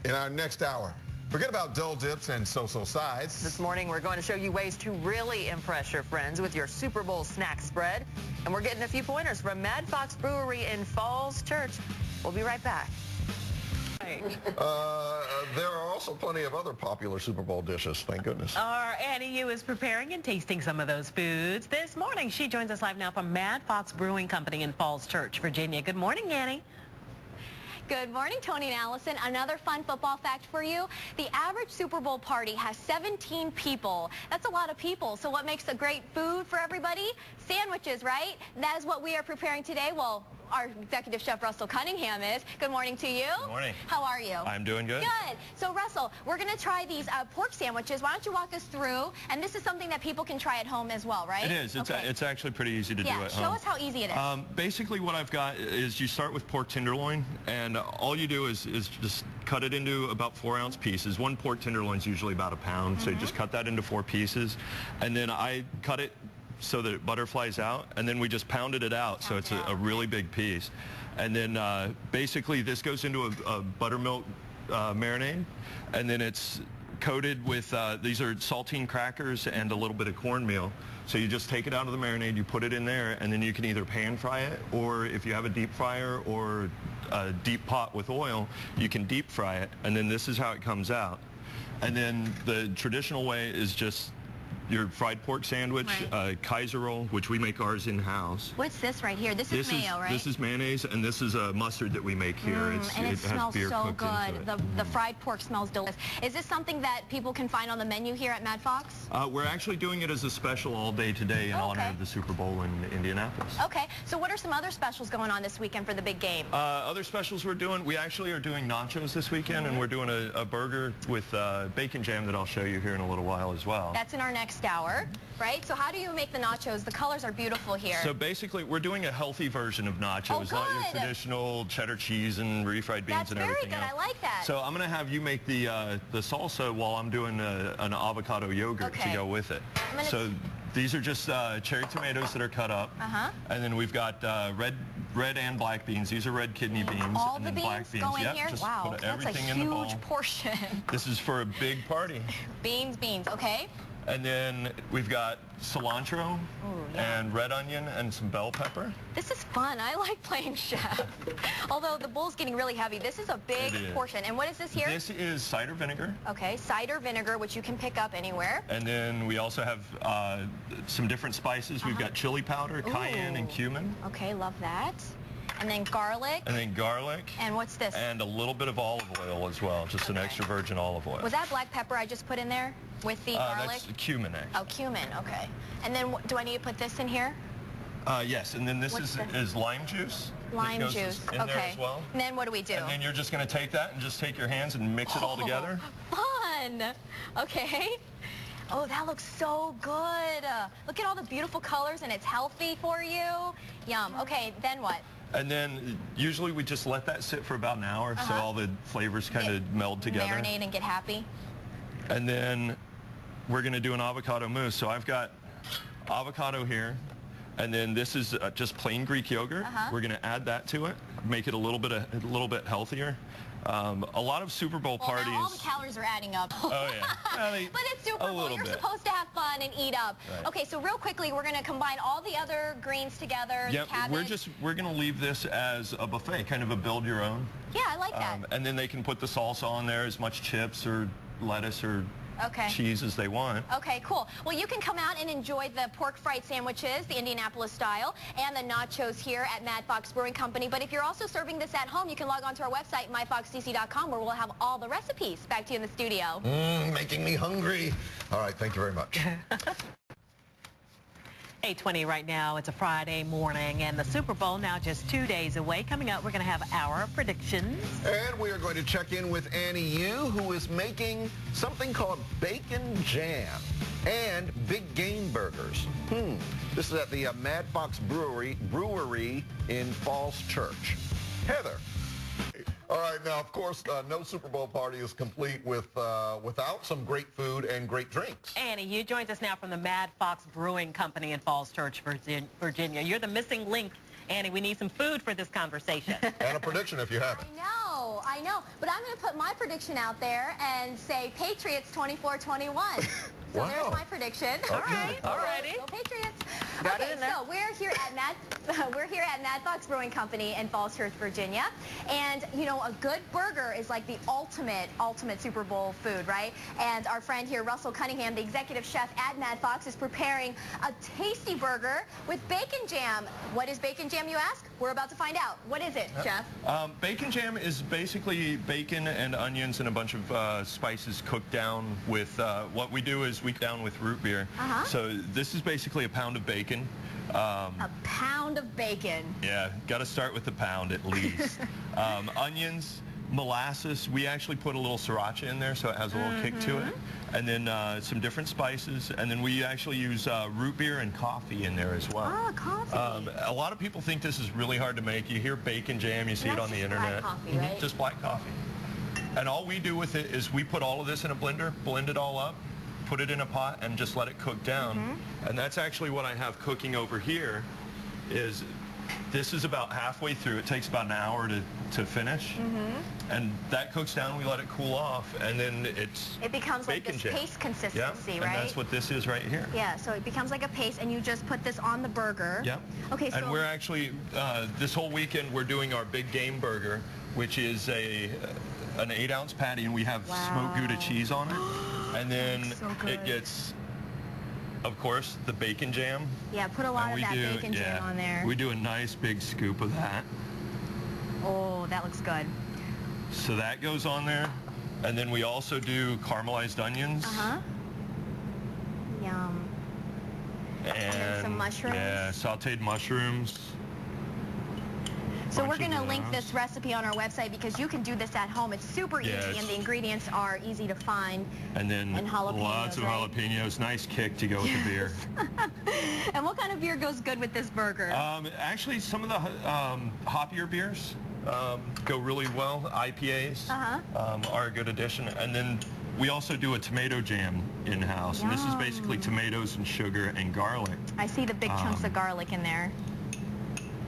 In our next hour, forget about dull dips and so-so sides. This morning, we're going to show you ways to really impress your friends with your Super Bowl snack spread. And we're getting a few pointers from Mad Fox Brewery in Falls Church. We'll be right back. There are also plenty of other popular Super Bowl dishes, thank goodness. Our Annie Yu is preparing and tasting some of those foods. This morning, she joins us live now from Mad Fox Brewing Company in Falls Church, Virginia. Good morning, Annie. Good morning, Tony and Allison. Another fun football fact for you. The average Super Bowl party has 17 people. That's a lot of people. So what makes a great food for everybody? Sandwiches, right? That is what we are preparing today. Well, our executive chef, Russell Cunningham, is. Good morning to you. Good morning. How are you? I'm doing good. Good. So, Russell, we're going to try these pork sandwiches. Why don't you walk us through? And this is something that people can try at home as well, right? It is. It's actually pretty easy to do at home. Show us how easy it is. Basically, what I've got is you start with pork tenderloin, and all you do is just cut it into about 4-ounce pieces. One pork tenderloin is usually about a pound, so you just cut that into 4 pieces. And then I cut it so that it butterflies out, and then we just pounded it out, so it's a really big piece. And then basically this goes into a buttermilk marinade, and then it's coated with, these are saltine crackers and a little bit of cornmeal. So you just take it out of the marinade, you put it in there, and then you can either pan fry it, or if you have a deep fryer or a deep pot with oil, you can deep fry it, and then this is how it comes out. And then the traditional way is just your fried pork sandwich, Kaiser roll, which we make ours in-house. What's this right here? This is mayo, right? This is mayonnaise, and this is a mustard that we make here. And it smells so good. The The fried pork smells delicious. Is this something that people can find on the menu here at Mad Fox? We're actually doing it as a special all day today in honor of the Super Bowl in Indianapolis. Okay, so what are some other specials going on this weekend for the big game? Other specials we're doing, we actually are doing nachos this weekend, and we're doing a burger with bacon jam that I'll show you here in a little while as well. That's in our next hour, right? So how do you make the nachos? The colors are beautiful here. So basically, we're doing a healthy version of nachos, not your traditional cheddar cheese and refried beans and everything else. That's very good. I like that. So I'm going to have you make the salsa while I'm doing an avocado yogurt to go with it. So these are just cherry tomatoes that are cut up, and then we've got red and black beans. These are red kidney beans. All and the then beans black beans. go in here? Just Wow, put that's everything a in the bowl. huge portion. This is for a big party. Beans, okay. And then we've got cilantro and red onion and some bell pepper. This is fun. I like playing chef. Although the bowl's getting really heavy. This is a big portion. And what is this here? This is cider vinegar. Okay, cider vinegar, which you can pick up anywhere. And then we also have some different spices. We've got chili powder, cayenne, and cumin. Okay, love that. And then garlic. And then garlic. And what's this? And a little bit of olive oil as well, just an extra virgin olive oil. Was that black pepper I just put in there with the garlic? That's cumin, actually. Oh, cumin, okay. And then do I need to put this in here? Yes, and then this is lime juice. Lime juice, in there as well. And then what do we do? And then you're just going to take that and just take your hands and mix it all together. Fun! Okay. Oh, that looks so good. Look at all the beautiful colors, and it's healthy for you. Yum. Okay, then what? And then usually we just let that sit for about an hour so all the flavors kind of meld together. Marinate and get happy. And then we're going to do an avocado mousse. So I've got avocado here, and then this is just plain Greek yogurt. We're going to add that to it, make it a little bit healthier. A lot of Super Bowl parties. Now all the calories are adding up. Oh yeah. But it's Super Bowl. You're supposed to have fun and eat up. Right. Okay, so real quickly, we're going to combine all the other greens together. Yeah, we're going to leave this as a buffet, kind of a build your own. Yeah, I like that. And then they can put the salsa on there, as much chips or lettuce or cheese as they want. Okay, cool. Well, you can come out and enjoy the pork fried sandwiches, the Indianapolis style, and the nachos here at Mad Fox Brewing Company. But if you're also serving this at home, you can log on to our website, myfoxdc.com, where we'll have all the recipes. Back to you in the studio. Making me hungry. All right, thank you very much. 8:20 right now. It's a Friday morning, and the Super Bowl now just 2 days away. Coming up, we're going to have our predictions. And we are going to check in with Annie Yu, who is making something called bacon jam and big game burgers. This is at the Mad Fox Brewery in Falls Church. Heather. All right, now, of course, no Super Bowl party is complete without some great food and great drinks. Annie, you joins us now from the Mad Fox Brewing Company in Falls Church, Virginia. You're the missing link. Annie, we need some food for this conversation. And a prediction if you have it. I know. I know. But I'm going to put my prediction out there and say Patriots 24-21. So there's my prediction. Okay. All right. All righty. Go Patriots. Got it Okay, in there. so we're here at Mad Fox Brewing Company in Falls Church, Virginia. And, you know, a good burger is like the ultimate Super Bowl food, right? And our friend here, Russell Cunningham, the executive chef at Mad Fox, is preparing a tasty burger with bacon jam. What is bacon jam, you ask? We're about to find out. What is it, chef? Bacon jam is basically bacon and onions and a bunch of spices cooked down with, what we do is we down with root beer. So this is basically a pound of bacon. A pound of bacon. Yeah, got to start with the pound at least. Onions, molasses. We actually put a little sriracha in there so it has a little kick to it. And then some different spices. And then we actually use root beer and coffee in there as well. Ah, coffee. A lot of people think this is really hard to make. You hear bacon jam, you see it on the internet. Black coffee, right? Just black coffee. And all we do with it is we put all of this in a blender, blend it all up, put it in a pot, and just let it cook down. And that's actually what I have cooking over here. Is this is about halfway through. It takes about an hour to finish. And that cooks down, we let it cool off, and then it becomes like bacon this jam. paste consistency, And right? that's what this is right here. Yeah, so it becomes like a paste, and you just put this on the burger. Yep. Okay, so... And we're actually, this whole weekend, we're doing our big game burger, which is an 8-ounce patty, and we have smoked Gouda cheese on it. And then so good. it gets, of course, the bacon jam. Yeah, put a lot And of that bacon jam on there. We do a nice big scoop of that. Oh, that looks good. So that goes on there. And then we also do caramelized onions. Yum. And then some mushrooms. Yeah, sauteed mushrooms. So we're Bunch of going to link those. this recipe on our website because you can do this at home. It's super easy, and the ingredients are easy to find. And then jalapenos, lots of right? jalapenos. Nice kick to go with the beer. And what kind of beer goes good with this burger? Actually, some of the hoppier beers go really well. IPAs are a good addition. And then we also do a tomato jam in-house. And this is basically tomatoes and sugar and garlic. I see the big chunks of garlic in there.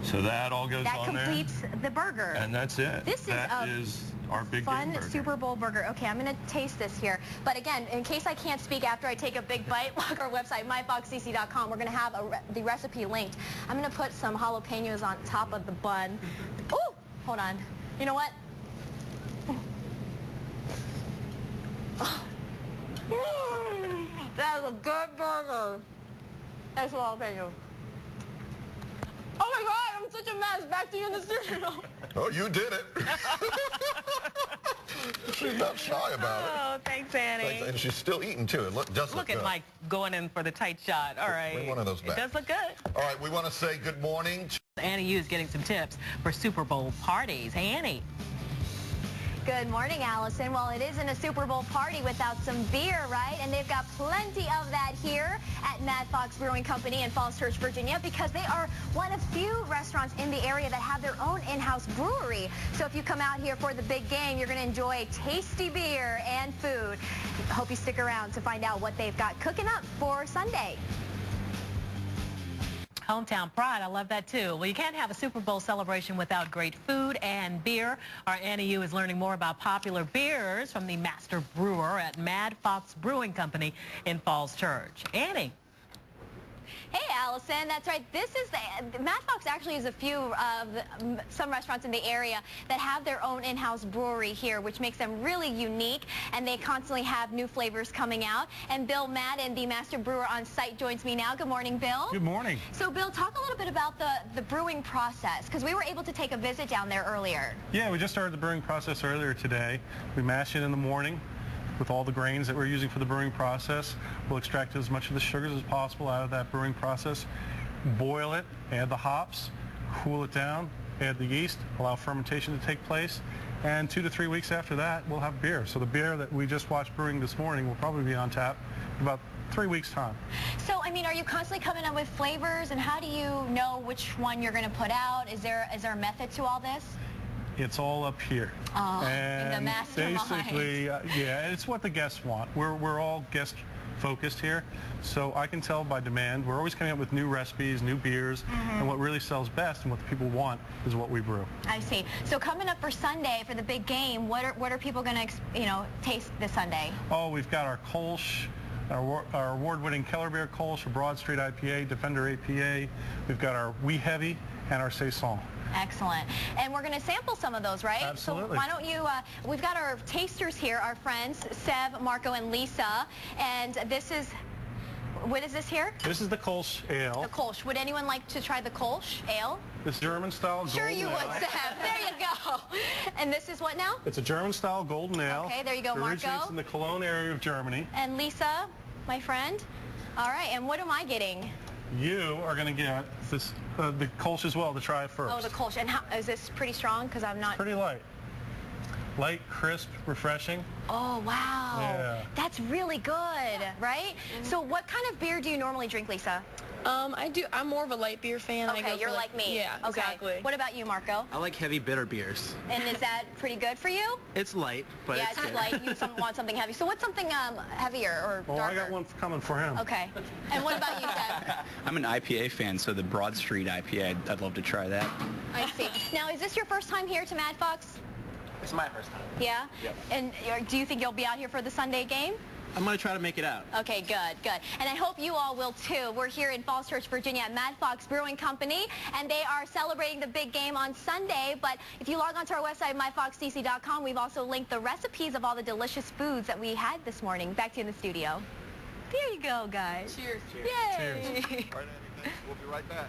So that all goes That on there. completes the burger. And that's it. That is our big fun game burger. Super Bowl burger. Okay, I'm going to taste this here. But again, in case I can't speak after I take a big bite, log our website, myfoxcc.com. We're going to have the recipe linked. I'm going to put some jalapenos on top of the bun. Ooh, hold on. You know what? That is a good burger. That's jalapeno. Oh my God, I'm such a mess. Back to you in the studio. Oh, you did it. She's not shy about it. Oh, thanks, Annie. And she's still eating, too. It does look Look at good. Mike going in for the tight shot. All right. Bring one of those back. It does look good. All right, we want to say good morning. Annie Yu is getting some tips for Super Bowl parties. Hey, Annie. Good morning, Allison. Well, it isn't a Super Bowl party without some beer, right? And they've got plenty of that here at Mad Fox Brewing Company in Falls Church, Virginia, because they are one of few restaurants in the area that have their own in-house brewery. So if you come out here for the big game, you're going to enjoy tasty beer and food. Hope you stick around to find out what they've got cooking up for Sunday. Hometown pride. I love that, too. Well, you can't have a Super Bowl celebration without great food and beer. Our Annie Yu is learning more about popular beers from the master brewer at Mad Fox Brewing Company in Falls Church. Annie. Hey, Allison, that's right. This is the Mad Fox actually is a few of some restaurants in the area that have their own in-house brewery here, which makes them really unique, and they constantly have new flavors coming out. And Bill Madden, the master brewer on site, joins me now. Good morning, Bill. Good morning. So, Bill, talk a little bit about the brewing process, because we were able to take a visit down there earlier. Yeah, we just started the brewing process earlier today. We mash it in the morning with all the grains that we're using for the brewing process. We'll extract as much of the sugars as possible out of that brewing process, boil it, add the hops, cool it down, add the yeast, allow fermentation to take place, and 2 to 3 weeks after that, we'll have beer. So the beer that we just watched brewing this morning will probably be on tap in about 3 weeks' time. So, I mean, are you constantly coming up with flavors, and how do you know which one you're going to put out? Is there a method to all this? It's all up here. Oh, and in the mastermind. basically, yeah, it's what the guests want. We're all guest focused here. So I can tell by demand. We're always coming up with new recipes, new beers, and what really sells best and what the people want is what we brew. I see. So coming up for Sunday for the big game, what are people going to taste this Sunday? Oh, we've got our Kolsch, our award-winning Keller Beer Kolsch, our Broad Street IPA, Defender APA. We've got our Wee Heavy and our Saison. Excellent. And we're going to sample some of those, right? Absolutely. So why don't you, we've got our tasters here, our friends, Seb, Marco, and Lisa. And this is, what is this here? This is the Kolsch Ale. The Kolsch. Would anyone like to try the Kolsch Ale? It's German-style golden ale. Sure you would, Seb. There you go. And this is what now? It's a German-style golden ale. Okay, there you go, It Marco. originates in the Cologne area of Germany. And Lisa, my friend. All right, and what am I getting? You are going to get this, the Kolsch as well to try it first. Oh, the Kolsch. And how, is this pretty strong? Because I'm not... Pretty light. Light, crisp, refreshing. Oh, wow. Yeah. That's really good, right? So what kind of beer do you normally drink, Lisa? I'm more of a light beer fan. Okay, you're like me. Yeah, okay. exactly. What about you, Marco? I like heavy bitter beers. And is that pretty good for you? It's light, but yeah, it's it's good. light. You want something heavy. So what's something heavier or Oh, darker? I got one coming for him. Okay. And what about you, Seb? I'm an IPA fan, so the Broad Street IPA, I'd love to try that. I see. Now, is this your first time here to Mad Fox? It's my first time. Yeah? Yep. And do you think you'll be out here for the Sunday game? I'm going to try to make it out. Okay, good, good. And I hope you all will too. We're here in Falls Church, Virginia at Mad Fox Brewing Company, and they are celebrating the big game on Sunday. But if you log onto our website, myfoxdc.com, we've also linked the recipes of all the delicious foods that we had this morning. Back to you in the studio. There you go, guys. Cheers. Yay! Cheers. All right, Andy, thanks. We'll be right back.